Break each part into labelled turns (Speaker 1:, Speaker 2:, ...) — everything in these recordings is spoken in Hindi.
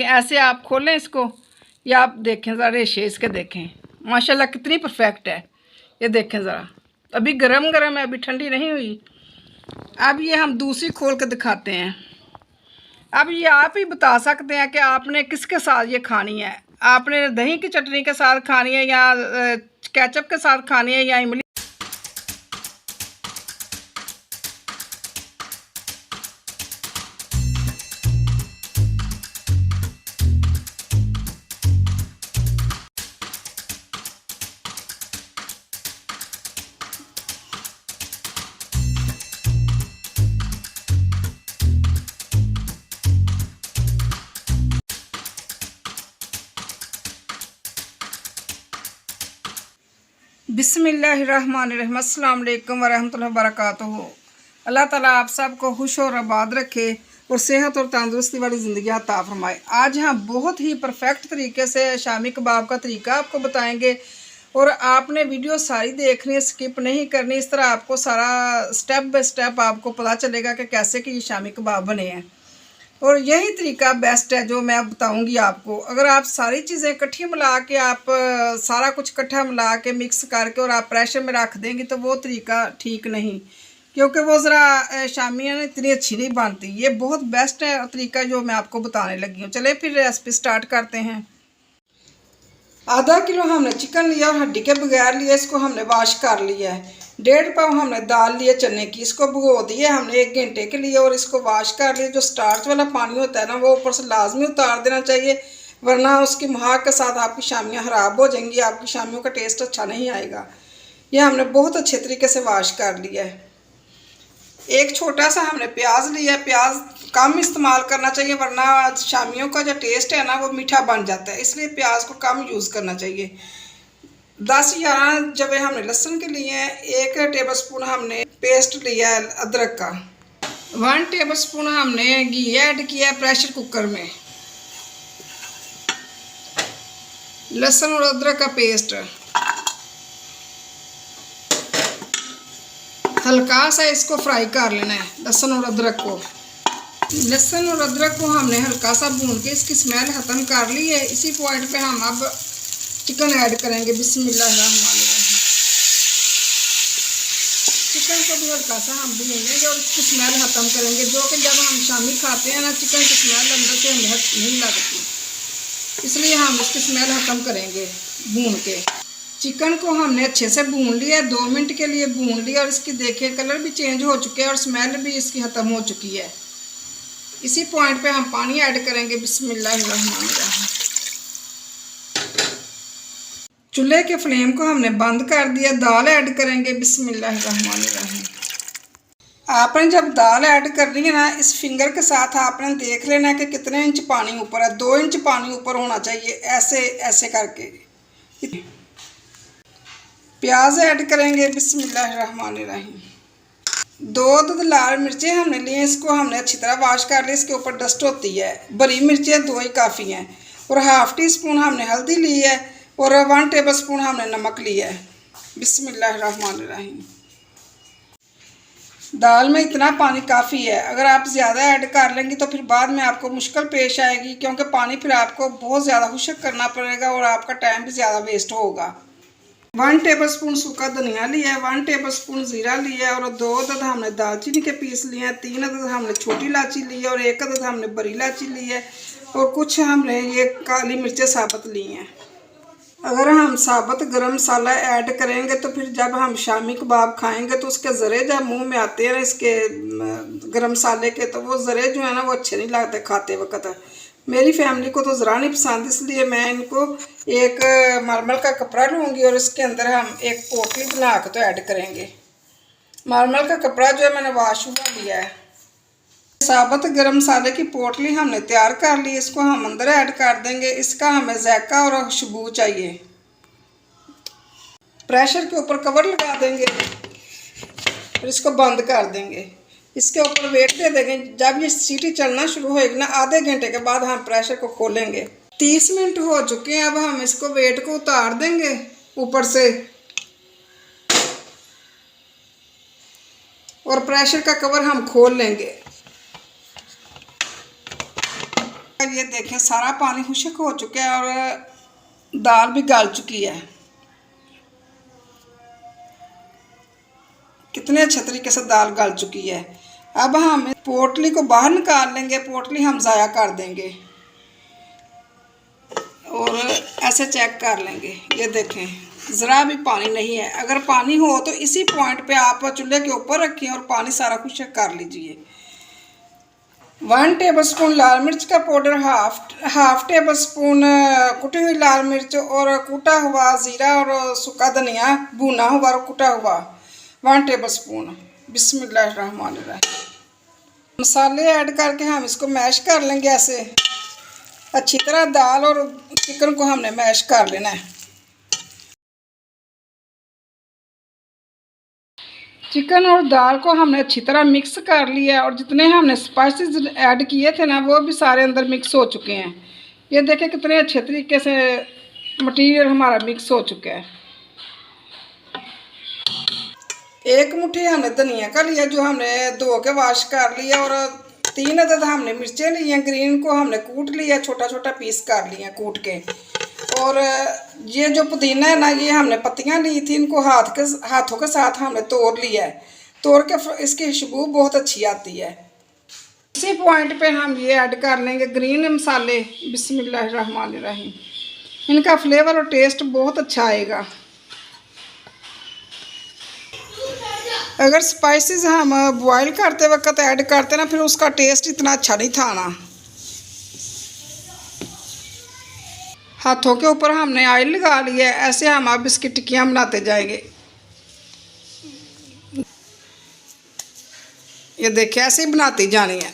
Speaker 1: ऐसे आप खोलें इसको, या आप देखें ज़रा रेशे इसके, देखें माशाल्लाह कितनी परफेक्ट है। ये देखें ज़रा, अभी गरम गरम है, अभी ठंडी नहीं हुई। अब ये हम दूसरी खोल के दिखाते हैं। अब ये आप ही बता सकते हैं कि आपने किसके साथ ये खानी है। आपने दही की चटनी के साथ खानी है, या केचप के साथ खानी है, या इमली। बिस्मिल्लाहिर्रहमानिर्रहीम, अस्सलाम वालेकुम वरहमतुल्लाहि वबरकातुहू। अल्लाह ताला आप सबको खुश और आबाद रखे और सेहत और तंदुरुस्ती वाली ज़िंदगी अता फरमाए। आज हम बहुत ही परफेक्ट तरीके से शामी कबाब का तरीका आपको बताएंगे, और आपने वीडियो सारी देखनी है, स्किप नहीं करनी। इस तरह आपको सारा स्टेप बाय स्टेप आपको पता चलेगा कि कैसे कि ये शामी कबाब बने हैं। और यही तरीका बेस्ट है जो मैं बताऊंगी आपको। अगर आप सारी चीज़ें इकट्ठी मिला के, आप सारा कुछ इकट्ठा मिला के मिक्स करके और आप प्रेशर में रख देंगे तो वो तरीका ठीक नहीं, क्योंकि वो ज़रा शामियाँ इतनी अच्छी नहीं बनती। ये बहुत बेस्ट है तरीका जो मैं आपको बताने लगी हूँ। चले फिर रेसिपी स्टार्ट करते हैं। आधा किलो हमने चिकन लिया और हड्डी के बगैर लिया, इसको हमने वॉश कर लिया है। 1.5 पाव हमने दाल लिए चने की, इसको भिगो दिए हमने 1 घंटे के लिए और इसको वॉश कर लिया। जो स्टार्च वाला पानी होता है ना, वो ऊपर से लाजमी उतार देना चाहिए, वरना उसकी महक के साथ आपकी शामियाँ ख़राब हो जाएंगी, आपकी शामियों का टेस्ट अच्छा नहीं आएगा। ये हमने बहुत अच्छे तरीके से वॉश कर लिया है। एक छोटा सा हमने प्याज लिया है। प्याज कम इस्तेमाल करना चाहिए, वरना शामियों का जो टेस्ट है ना वो मीठा बन जाता है, इसलिए प्याज को कम यूज़ करना चाहिए। 10-11 जब हमने लहसुन के लिए हैं। 1 टेबलस्पून हमने पेस्ट लिया है अदरक का। 1 टेबलस्पून हमने घी ऐड किया है प्रेशर कुकर में। लहसुन और अदरक का पेस्ट हल्का सा इसको फ्राई कर लेना है। लहसुन और अदरक को हमने हल्का सा भून के इसकी स्मेल ख़त्म कर ली है। इसी पॉइंट पे हम अब चिकन ऐड करेंगे। बिस्मिल्लाहिर्रहमानिर्रहीम। चिकन को भी हल्का सा हम भूनेंगे और इसकी स्मेल ख़त्म करेंगे, जो कि जब हम शामी खाते हैं ना, चिकन की स्मेल अंदर से नहीं लगती, इसलिए हम इसकी स्मेल ख़त्म करेंगे भून के। चिकन को हमने अच्छे से भून लिया, 2 मिनट के लिए भून लिया, और इसकी देखिए कलर भी चेंज हो चुके हैं और स्मेल भी इसकी ख़त्म हो चुकी है। इसी पॉइंट पे हम पानी ऐड करेंगे। बिस्मिल्लाहिर्रहमानिर्रहीम। चूल्हे के फ्लेम को हमने बंद कर दिया। दाल ऐड करेंगे। बिस्मिल्लाहिर्रहमानिर्रहीम। आपने जब दाल ऐड करनी है ना, इस फिंगर के साथ आपने देख लेना है कि कितने इंच पानी ऊपर है। 2 इंच पानी ऊपर होना चाहिए, ऐसे करके। प्याज ऐड करेंगे। बिस्मिल्लाहिर्रहमानिर्रहीम। 2 लाल मिर्चें हमने लिए, इसको हमने अच्छी तरह वॉश कर लिया, इसके ऊपर डस्ट होती है। बड़ी मिर्चें 2 ही काफ़ी हैं। और ½ टीस्पून हमने हल्दी ली है और 1 टेबलस्पून हमने नमक लिया है। बिस्मिल्लाहिर्रहमानिर्रहीम। दाल में इतना पानी काफ़ी है। अगर आप ज़्यादा ऐड कर लेंगी तो फिर बाद में आपको मुश्किल पेश आएगी, क्योंकि पानी फिर आपको बहुत ज़्यादा खुश्क करना पड़ेगा और आपका टाइम भी ज़्यादा वेस्ट होगा। 1 टेबलस्पून सूखा धनिया लिया है, 1 टेबलस्पून ज़ीरा लिया है, और 2 अदद हमने दालचीनी के पीस लिए हैं, 3 अदद हमने छोटी इलायची ली है और 1 अदद हमने बड़ी इलायची ली है, और कुछ हमने ये काली मिर्चें साबुत ली हैं। अगर हम साबुत गरम मसाला ऐड करेंगे तो फिर जब हम शामी कबाब खाएंगे तो उसके ज़रे जब मुंह में आते हैं ना इसके गरम मसाले के, तो वो ज़रे जो है ना वो अच्छे नहीं लगते खाते वक्त। मेरी फैमिली को तो ज़रा नहीं पसंद, इसलिए मैं इनको एक मलमल का कपड़ा लूँगी और इसके अंदर हम एक पोटली बना के तो ऐड करेंगे। मलमल का कपड़ा जो है मैंने वॉश हुआ लिया है। साबुत गरम मसाले की पोटली हमने तैयार कर ली, इसको हम अंदर ऐड कर देंगे। इसका हमें जायका और खुशबू चाहिए। प्रेशर के ऊपर कवर लगा देंगे, फिर इसको बंद कर देंगे। इसके ऊपर वेट दे देंगे। जब ये सीटी चलना शुरू होएगी ना, आधे घंटे के बाद हम प्रेशर को खोलेंगे। 30 मिनट हो चुके हैं। अब हम इसको वेट को उतार देंगे ऊपर से और प्रेशर का कवर हम खोल लेंगे। ये देखें सारा पानी खुश्क हो चुका है और दाल भी गल चुकी है। कितने अच्छे तरीके से दाल गल चुकी है। अब हम पोटली को बाहर निकाल लेंगे, पोटली हम ज़ाया कर देंगे और ऐसे चेक कर लेंगे। ये देखें ज़रा भी पानी नहीं है। अगर पानी हो तो इसी पॉइंट पे आप चूल्हे के ऊपर रखें और पानी सारा खुश्क कर लीजिए। 1 टेबलस्पून लाल मिर्च का पाउडर, हाफ टेबल स्पून कुटी हुई लाल मिर्च और कूटा हुआ ज़ीरा और सूखा धनिया भुना हुआ और कुटा हुआ 1 टेबलस्पून। बिस्मिल्लाहिर्रहमानिर्रहीम। मसाले ऐड करके हम इसको मैश कर लेंगे। ऐसे अच्छी तरह दाल और चिकन को हमने मैश कर लेना है। चिकन और दाल को हमने अच्छी तरह मिक्स कर लिया और जितने हमने स्पाइसेस ऐड किए थे ना वो भी सारे अंदर मिक्स हो चुके हैं। ये देखें कितने अच्छे तरीके से मटेरियल हमारा मिक्स हो चुका है। एक मुट्ठी हमने धनिया का लिया जो हमने धो के वॉश कर लिया और 3 अदद हमने मिर्चें ली हैं। ग्रीन को हमने कूट लिया, छोटा छोटा पीस कर लिया कूट के। और ये जो पुदीना है ना, ये हमने पत्तियां ली थी, इनको हाथों के साथ हमने तोड़ लिया है। तोड़ के इसकी खुशबू बहुत अच्छी आती है। इसी पॉइंट पे हम ये ऐड कर लेंगे ग्रीन मसाले। बिस्मिल्लाहिर्रहमानिर्रहीम। इनका फ्लेवर और टेस्ट बहुत अच्छा आएगा। अगर स्पाइसेस हम बॉयल करते वक्त ऐड करते ना फिर उसका टेस्ट इतना अच्छा नहीं था ना। हाथों के ऊपर हमने ऑयल लगा लिया है। ऐसे हम अब इसकी टिक्कियाँ बनाते जाएंगे। ये देखिए ऐसे ही बनाती जानी है।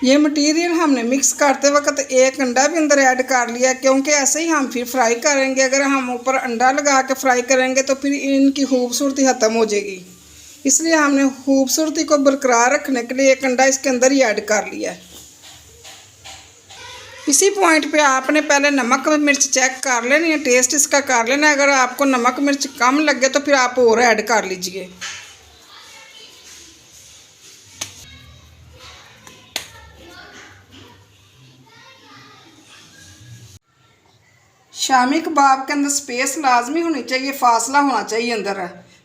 Speaker 1: ये मटेरियल हमने मिक्स करते वक्त एक अंडा भी अंदर ऐड कर लिया क्योंकि ऐसे ही हम फिर फ्राई करेंगे। अगर हम ऊपर अंडा लगा के फ्राई करेंगे तो फिर इनकी खूबसूरती ख़त्म हो जाएगी। इसलिए हमने खूबसूरती को बरकरार रखने के लिए एक अंडा इसके अंदर ही ऐड कर लिया है। इसी पॉइंट पे आपने पहले नमक मिर्च चेक कर लेनी है, टेस्ट इसका कर लेना है। अगर आपको नमक मिर्च कम लगे तो फिर आप और ऐड कर लीजिए। शामी कबाब के अंदर स्पेस लाजमी होनी चाहिए, फासला होना चाहिए अंदर,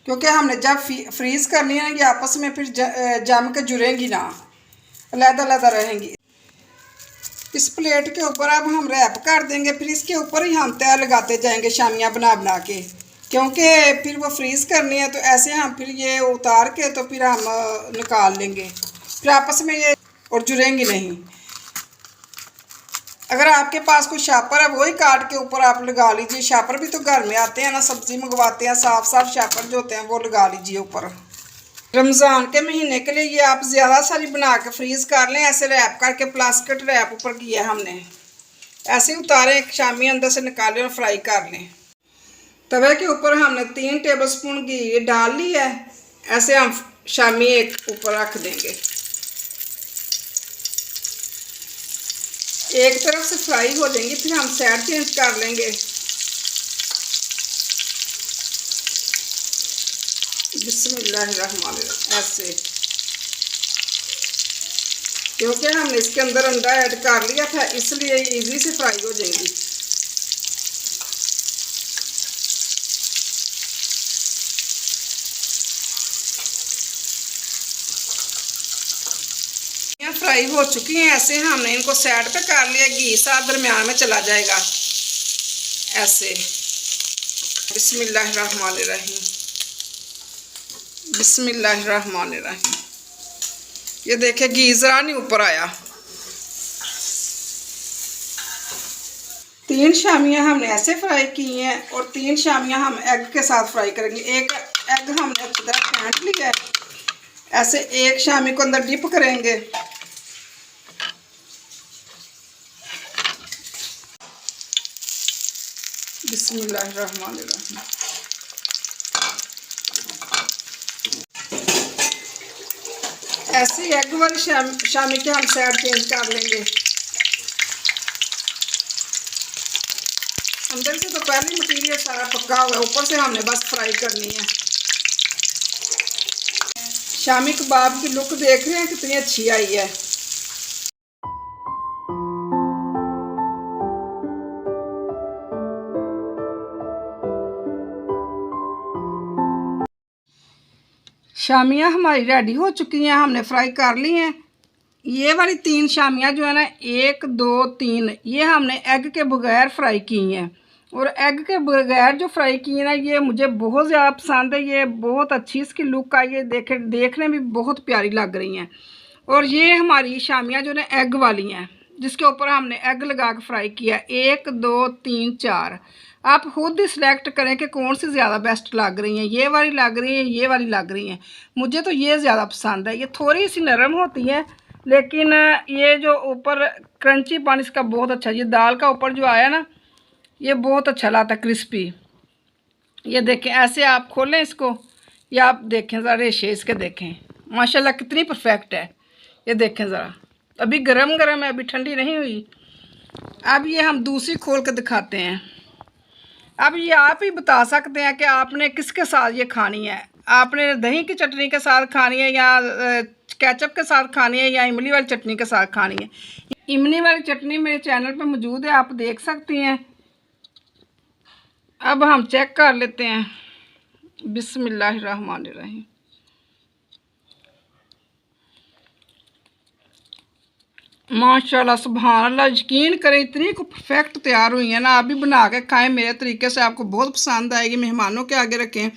Speaker 1: क्योंकि हमने जब फ्रीज़ करनी है ना ये आपस में फिर जम के जुड़ेंगी ना, अलग-अलग रहेंगी। इस प्लेट के ऊपर अब हम रैप कर देंगे। फिर इसके ऊपर ही हम तय लगाते जाएंगे शामियाँ बना बना के, क्योंकि फिर वो फ्रीज़ करनी है। तो ऐसे हम फिर ये उतार के तो फिर हम निकाल लेंगे, फिर आपस में ये और जुड़ेंगी नहीं। अगर आपके पास कोई शापर है वही काट के ऊपर आप लगा लीजिए। शापर भी तो घर में आते हैं ना, सब्ज़ी मंगवाते हैं, साफ साफ शापर जो होते हैं वो लगा लीजिए ऊपर। रमज़ान के महीने के लिए ये आप ज़्यादा सारी बना के फ्रीज़ कर लें। ऐसे रैप करके प्लास्टिक रैप ऊपर किया हमने, ऐसे उतारें, एक शामी अंदर से निकालें और फ्राई कर लें। तवे के ऊपर हमने 3 टेबलस्पून घी डाल ली है। ऐसे हम शामी एक ऊपर रख देंगे। एक तरफ से फ्राई हो जाएंगी, फिर हम साइड चेंज कर लेंगे। बिस्मिल्लाहिर्रहमानिर्रहीम। ऐसे क्योंकि हमने इसके अंदर अंडा ऐड कर लिया था इसलिए इजी से फ्राई हो जाएंगी। फ्राई हो चुकी हैं। ऐसे हमने इनको साइड पे कर लिया, घी साथ दरमियान में चला जाएगा ऐसे। बिस्मिल्लाहिर्रहमानिर्रहीम, बिस्मिल्लाहिर्रहमानिर्रहीम। ये देखे घी ज़रा नहीं ऊपर आया। 3 शामियाँ हमने ऐसे फ्राई की हैं और 3 शामियाँ हम एग के साथ फ्राई करेंगे। एक एग हमने अच्छी तरह फेंट लिया है। ऐसे एक शामी को अंदर डिप करेंगे। बिस्मिल्लाहिर्रहमानिर्रहीम। ऐसे एग वाली शामी के हम साइड चेंज कर लेंगे। अंदर से तो पहले मटेरियल सारा पका हुआ है, ऊपर से हमने बस फ्राई करनी है। शामी कबाब की लुक देख रहे हैं कितनी अच्छी आई है। शामियाँ हमारी रेडी हो चुकी हैं, हमने फ्राई कर ली हैं। ये वाली 3 शामियाँ जो है ना, 1 2 3, ये हमने एग के बगैर फ्राई की हैं। और एग के बगैर जो फ्राई की है ना, ये मुझे बहुत ज़्यादा पसंद है। ये बहुत अच्छी इसकी लुक आई है, देखने में बहुत प्यारी लग रही हैं। और ये हमारी शामियाँ जो ना एग वाली हैं, जिसके ऊपर हमने एग लगा के फ्राई किया। 1 2 3 4, आप खुद ही सिलेक्ट करें कि कौन सी ज़्यादा बेस्ट लग रही हैं। ये वाली लग रही है, ये वाली लग रही हैं। मुझे तो ये ज़्यादा पसंद है। ये थोड़ी सी नरम होती है, लेकिन ये जो ऊपर क्रंची पान इसका बहुत अच्छा, ये दाल का ऊपर जो आया ना, ये बहुत अच्छा लाता है क्रिस्पी। ये देखें, ऐसे आप खोलें इसको, या आप देखें ज़रा रेशे इसके, देखें माशाल्लाह कितनी परफेक्ट है। ये देखें ज़रा, अभी गरम गरम है, अभी ठंडी नहीं हुई। अब ये हम दूसरी खोल कर दिखाते हैं। अब ये आप ही बता सकते हैं कि आपने किसके साथ ये खानी है। आपने दही की चटनी के साथ खानी है, या केचप के साथ खानी है, या इमली वाली चटनी के साथ खानी है। इमली वाली चटनी मेरे चैनल पे मौजूद है, आप देख सकती हैं। अब हम चेक कर लेते हैं। बिस्मिल्लाहिर्रहमानिर्रहीम। माशाल्लाह सुभान अल्लाह, यकीन करें इतनी को परफेक्ट तैयार हुई है ना। आप भी बना के खाएं मेरे तरीके से, आपको बहुत पसंद आएगी। मेहमानों के आगे रखें,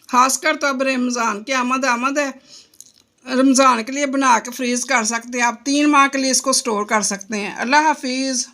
Speaker 1: खासकर तो अब रमज़ान की आमद है। रमज़ान के लिए बना के फ्रीज़ कर सकते हैं आप, 3 माह के लिए इसको स्टोर कर सकते हैं। अल्लाह हाफिज़।